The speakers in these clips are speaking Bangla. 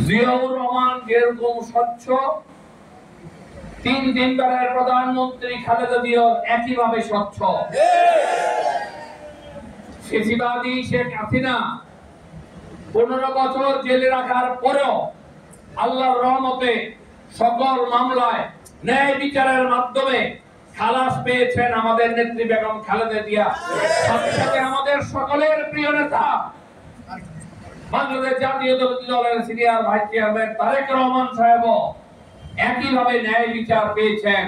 জিয়াউর রহমান যেরকম স্বচ্ছ, তিনবারের প্রধানমন্ত্রী খালেদা জিয়া একইভাবে স্বচ্ছ। ফেসিবাদী শেখ হাসিনা 15 বছর জেলে রাখার পরেও আল্লাহর রহমতে সকল মামলায় ন্যায় বিচারের মাধ্যমে খালাস পেয়েছেন আমাদের নেত্রী বেগম খালেদা জিয়া। সাথে সাথে আমাদের সকলের প্রিয় নেতা বাংলাদেশ জাতীয়তাবাদী দলের senior vice chairman Tarique Rahman সাহেব একইভাবে ন্যায় বিচার পেয়েছেন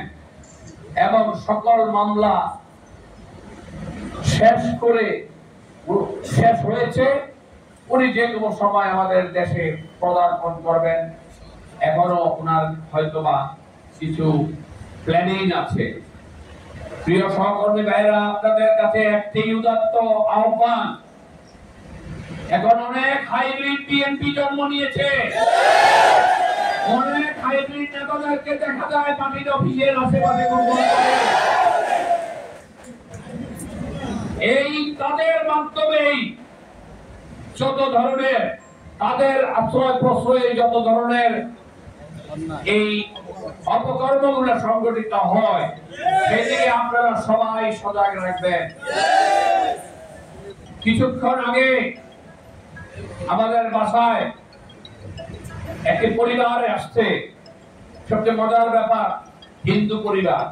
এবং সকল মামলা শেষ হয়েছে। উনি যে কোনো সময় আমাদের দেশে পদার্পণ করবেন। এখনো ওনার হয়তোবা কিছু প্ল্যানিং আছে। প্রিয় সহকর্মী ভাইরা, আপনাদের কাছে একটি উদাত্ত আহ্বান। এখন অনেক হাইব্রিড বিএনপি জন্ম নিয়েছে। অনেক হাইব্রিড নেতাদেরকে দেখা যায় পার্টির অফিসের আশেপাশে ঘুরঘুর করে। এই তাদের মাধ্যমেই যত ধরনের তাদের আশ্রয় প্রশ্রয়ে যত ধরনের এই অপকর্মগুলো সংগঠিত হয়, সেদিকে আপনারা সবাই সজাগ রাখবেন। কিছুক্ষণ আগে আমাদের বাসায় একটি পরিবার আসছে। সবচেয়ে মজার ব্যাপার, হিন্দু পরিবার,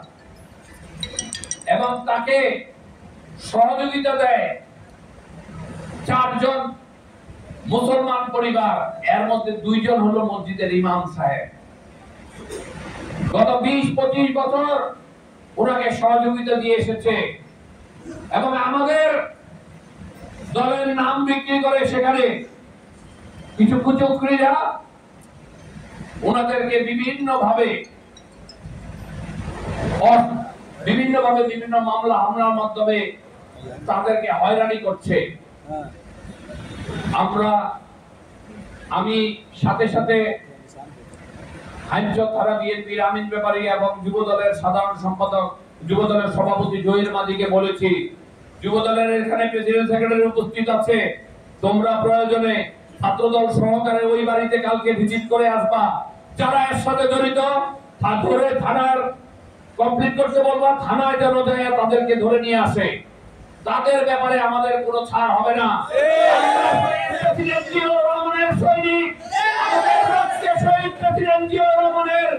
এবং তাকে সহযোগিতা দেয় 4 জন মুসলমান পরিবার। এর মধ্যে 2 জন হলো মসজিদের ইমাম সাহেব। গত 20-25 বছর ওনাকে সহযোগিতা দিয়ে এসেছে এবং আমাদের দলের নাম বিক্রি করে সেখানে কিছু কুচক্রীরা ওনাদেরকে বিভিন্ন মামলা হামলার মাধ্যমে তাদেরকে হয়রানি করছে। আমি সাথে সাথে হাইমচর থানা বিএনপির আমিন ব্যাপারী এবং যুবদলের সাধারণ সম্পাদক, যুবদলের সভাপতি জহির মাঝিকে বলেছি, যুবদলের এখানে প্রেসিডেন্ট সেক্রেটারি উপস্থিত আছে, তোমরা প্রয়োজনে ছাত্রদল সহকারে ওই বাড়িতে কালকে ভিজিট করে আসবা। যারা এর সাথে জড়িত ধরে থানার কমপ্লিট করতে বলবা, থানায় যেন যায় তাদেরকে ধরে নিয়ে আসে। তাদের ব্যাপারে আমাদের কোনো ছাড় হবে না। প্রেসিডেন্ট জিয়াউর রহমানের সৈনিক, আমাদের রাষ্ট্রীয় শহীদ প্রেসিডেন্ট জিয়াউর রহমানের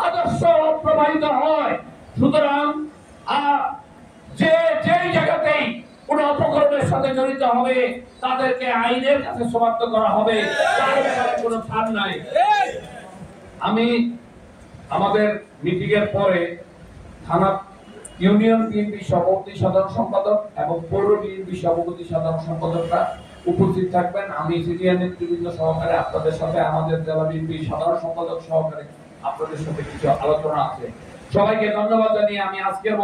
আদর্শ প্রবাহিত হয়। সুতরাং যেই জায়গাতেই কোন অপকর্মের সাথে জড়িত হবে তাদেরকে আইনের কাছে সমাপ্ত করা হবে, তার ব্যাপারে কোনো ছাড় নাই। আমি আমাদের মিটিং এর পরে থানা ইউনিয়ন বিএনপি সভাপতি সাধারণ সম্পাদক এবং পৌর বিএনপি সভাপতি সাধারণ সম্পাদকরা উপস্থিত থাকবেন। আমি সিনিয়র নেতৃবৃন্দ সহকারে আপনাদের সাথে, আমাদের জেলা বিএনপি সাধারণ সম্পাদক সহকারে আপনাদের সাথে কিছু আলোচনা আছে। সবাইকে ধন্যবাদ জানিয়ে আমি আজকের